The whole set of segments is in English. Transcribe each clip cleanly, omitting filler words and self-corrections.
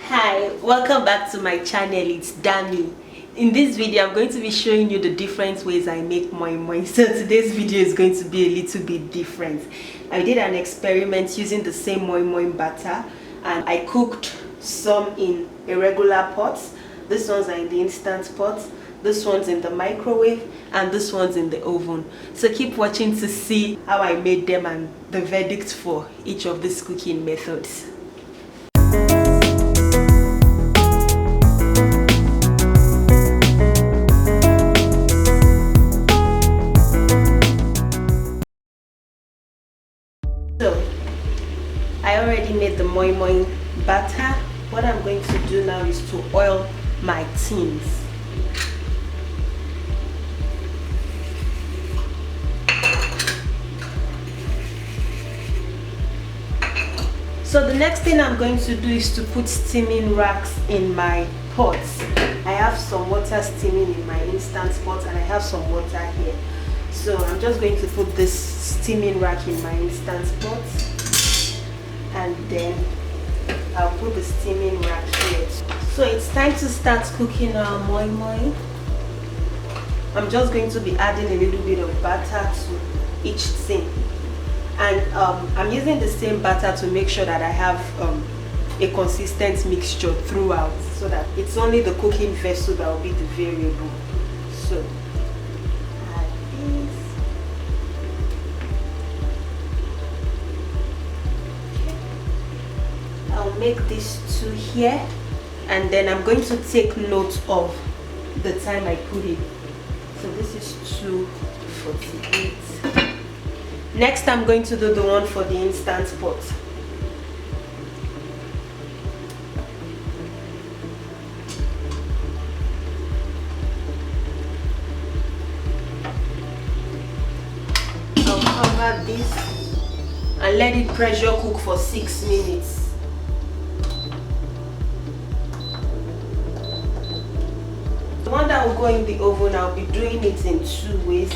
Hi, welcome back to my channel. It's Darmiey. In this video I'm going to be showing you the different ways I make Moin Moin. So today's video is going to be a little bit different. I did an experiment using the same Moin Moin batter and I cooked some in a regular pot. This one's in the instant pot, this one's in the microwave, and this one's in the oven. So keep watching to see how I made them and the verdict for each of these cooking methods. So I already made the Moin Moin batter. What I'm going to do now is to oil my tins. So the next thing I'm going to do is to put steaming racks in my pots. I have some water steaming in my instant pot and I have some water here. So I'm just going to put this steaming rack in my instant pot and then I'll put the steaming rack here. So it's time to start cooking our Moin Moin. I'm just going to be adding a little bit of batter to each tin. And I'm using the same batter to make sure that I have a consistent mixture throughout, so that it's only the cooking vessel that will be the variable. So add this. Okay. I'll make these two here, and then I'm going to take note of the time I put it. So this is 2:48. Next, I'm going to do the one for the instant pot. I'll cover this and let it pressure cook for 6 minutes. The one that will go in the oven, I'll be doing it in 2 ways.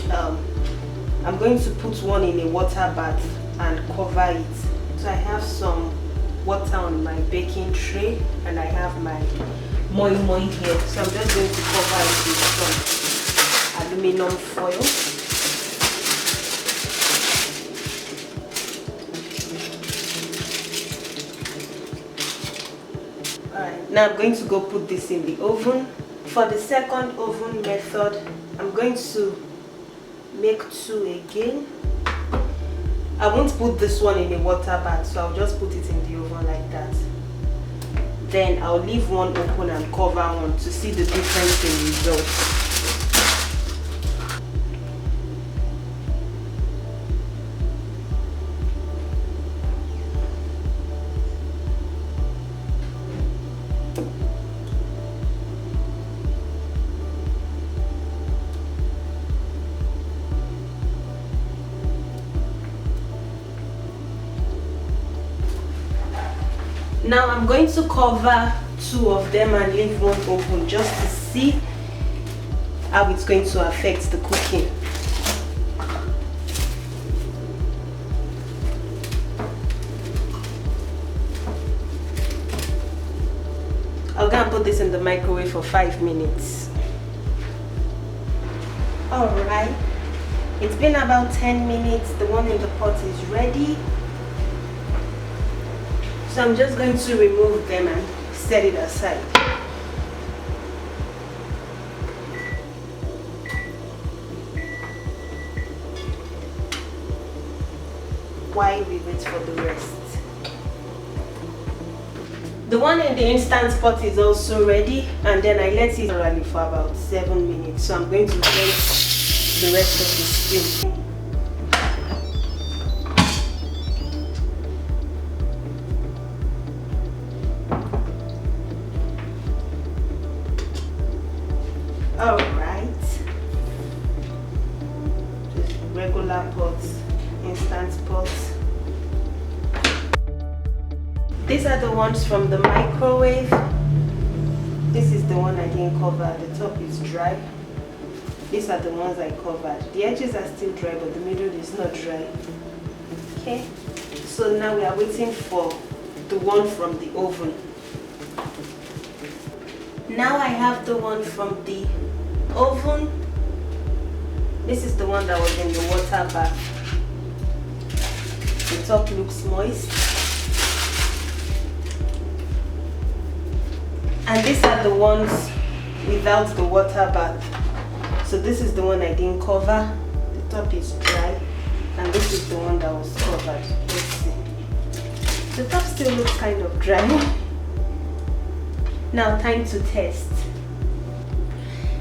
I'm going to put one in a water bath and cover it. So I have some water on my baking tray and I have my Moin Moin here. So I'm just going to cover it with some aluminum foil. Alright, now I'm going to go put this in the oven. For the second oven method, I'm going to make 2 again. I won't put this one in a water bath, so I'll just put it in the oven like that. Then I'll leave one open and cover one to see the difference in results. Now I'm going to cover 2 of them and leave one open just to see how it's going to affect the cooking. I'll go and put this in the microwave for 5 minutes. Alright, it's been about 10 minutes. The one in the pot is ready. So I'm just going to remove them and set it aside. While we wait for the rest. The one in the instant pot is also ready, and then I let it run for about 7 minutes. So I'm going to drain the rest of the steam. Alright, just regular pots, instant pots. These are the ones from the microwave. This is the one I didn't cover, the top is dry. These are the ones I covered. The edges are still dry, but the middle is not dry. Okay, so now we are waiting for the one from the oven. Now I have the one from the oven. This is the one that was in the water bath. The top looks moist. And these are the ones without the water bath. So this is the one I didn't cover. The top is dry. And this is the one that was covered. Let's see. The top still looks kind of dry. Now time to test.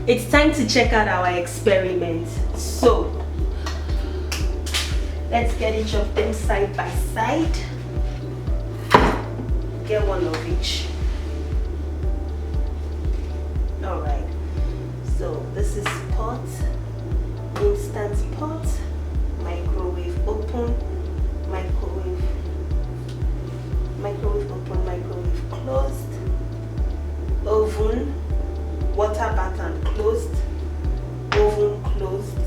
It's time to check out our experiment. So let's get each of them side by side. Get one of each. Alright. So this is pot, instant pot, microwave open, microwave open, microwave closed, oven, water bath and closed, oven closed,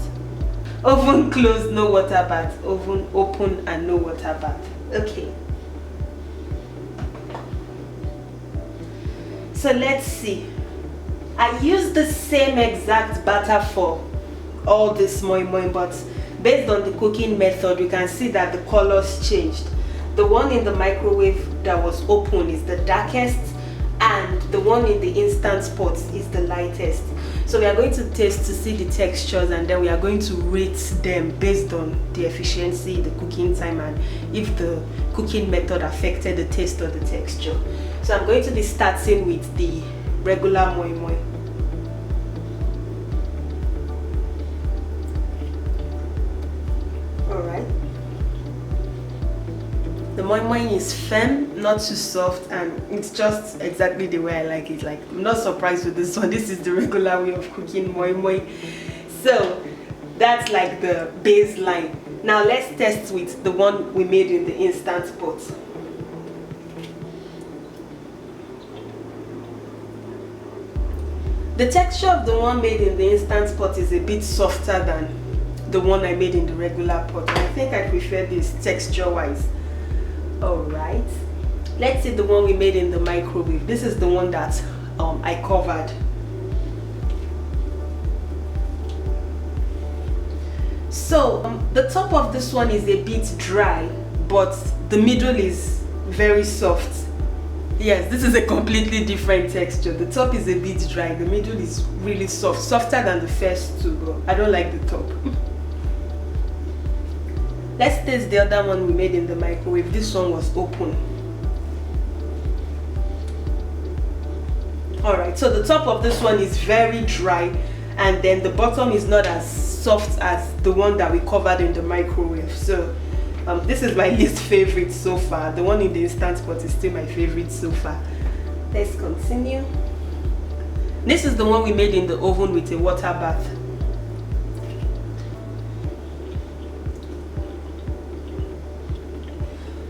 oven closed, no water bath, oven open and no water bath. Okay. So let's see. I used the same exact batter for all this Moin Moin, but based on the cooking method, you can see that the colors changed. The one in the microwave that was open is the darkest, and the one in the instant pot is the lightest. So we are going to taste to see the textures, and then we are going to rate them based on the efficiency, the cooking time, and if the cooking method affected the taste or the texture. So I'm going to be starting with the regular Moin Moin. Alright. The Moin Moin is firm, not too soft, and it's just exactly the way I like it. Like, I'm not surprised with this one. This is the regular way of cooking Moin Moin. So that's like the baseline. Now let's test with the one we made in the instant pot. The texture of the one made in the instant pot is a bit softer than the one I made in the regular pot. I think I prefer this texture wise. Alright, let's see the one we made in the microwave. This is the one that I covered. So the top of this one is a bit dry, but the middle is very soft. Yes, this is a completely different texture. The top is a bit dry, the middle is really soft, softer than the first two, but I don't like the top. Let's taste the other one we made in the microwave. This one was open. Alright, so the top of this one is very dry, and then the bottom is not as soft as the one that we covered in the microwave. So this is my least favorite so far. The one in the instant pot is still my favorite so far. Let's continue. This is the one we made in the oven with a water bath.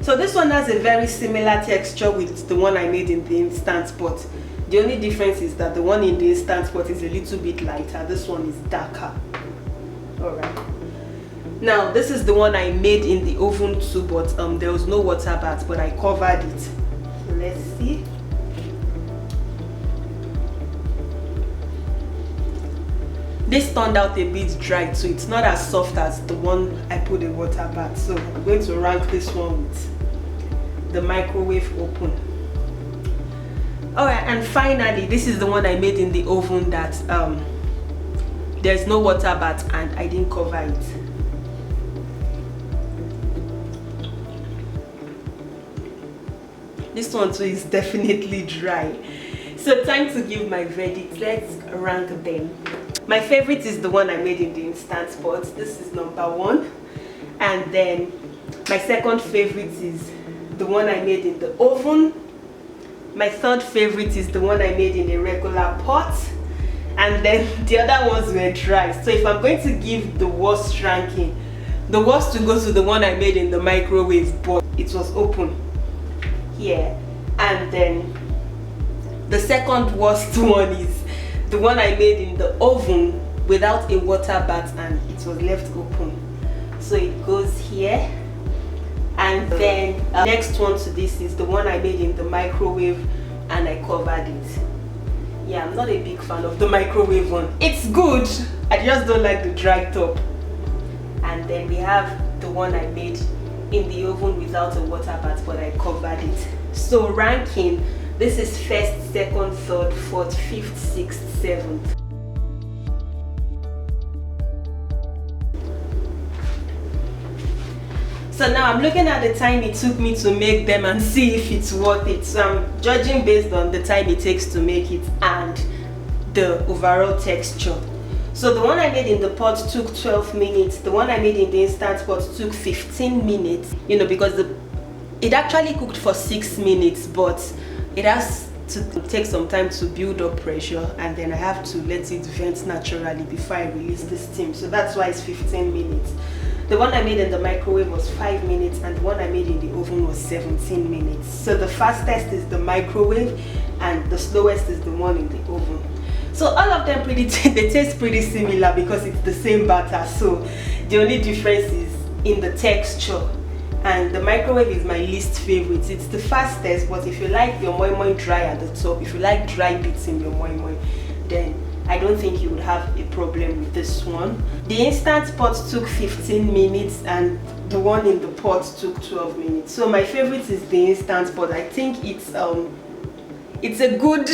So this one has a very similar texture with the one I made in the instant pot. The only difference is that the one in the instant pot is a little bit lighter. This one is darker. Alright. Now this is the one I made in the oven too, but there was no water bath, but I covered it. So let's see. This turned out a bit dry too. It's not as soft as the one I put in water bath. So I'm going to rank this one with the microwave open. Alright, and finally this is the one I made in the oven that there's no water bath and I didn't cover it. This one too is definitely dry. So time to give my verdict. Let's rank them. My favorite is the one I made in the instant pot. This is number 1. And then my second favorite is the one I made in the oven. My third favorite is the one I made in a regular pot. And then the other ones were dry. So if I'm going to give the worst ranking, the worst will go to the one I made in the microwave, but it was open here. And then the second worst one is the one I made in the oven without a water bath and it was left open. So it goes here. And then next one to this is the one I made in the microwave and I covered it. Yeah, I'm not a big fan of the microwave one. It's good, I just don't like the dry top. And then we have the one I made in the oven without a water bath, but I covered it. So ranking, this is first, second, third, fourth, fifth, sixth, seventh. So now I'm looking at the time it took me to make them and see if it's worth it. So I'm judging based on the time it takes to make it and the overall texture. So the one I made in the pot took 12 minutes. The one I made in the instant pot took 15 minutes. You know, because it actually cooked for 6 minutes, but it has to take some time to build up pressure, and then I have to let it vent naturally before I release the steam. So that's why it's 15 minutes. The one I made in the microwave was 5 minutes, and the one I made in the oven was 17 minutes. So the fastest is the microwave and the slowest is the one in the oven. So all of them they taste pretty similar because it's the same batter. So the only difference is in the texture. And the microwave is my least favorite. It's the fastest, but if you like your moi moi dry at the top, if you like dry bits in your moi moi, then I don't think you would have a problem with this one. The instant pot took 15 minutes and the one in the pot took 12 minutes. So my favorite is the instant pot. I think it's a good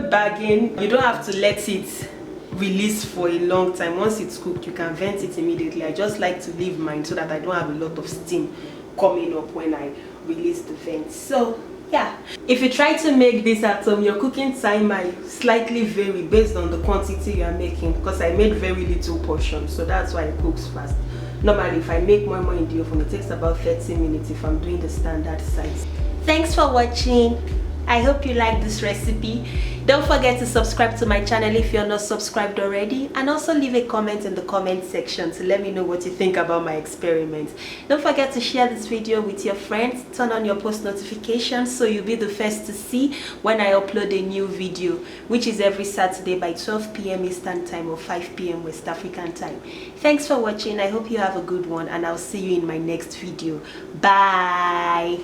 bargain. You don't have to let it release for a long time. Once it's cooked, you can vent it immediately. I just like to leave mine so that I don't have a lot of steam coming up when I release the vent. So yeah, if you try to make this at home, your cooking time might slightly vary based on the quantity you are making, because I made very little portions, so that's why it cooks fast. Normally if I make moi moi in the oven, it takes about 30 minutes if I'm doing the standard size. Thanks for watching. I hope you like this recipe. Don't forget to subscribe to my channel if you're not subscribed already, and also leave a comment in the comment section to let me know what you think about my experiment. Don't forget to share this video with your friends. Turn on your post notifications so you'll be the first to see when I upload a new video, which is every Saturday by 12 p.m. Eastern Time or 5 p.m. West African Time. Thanks for watching. I hope you have a good one, and I'll see you in my next video. Bye.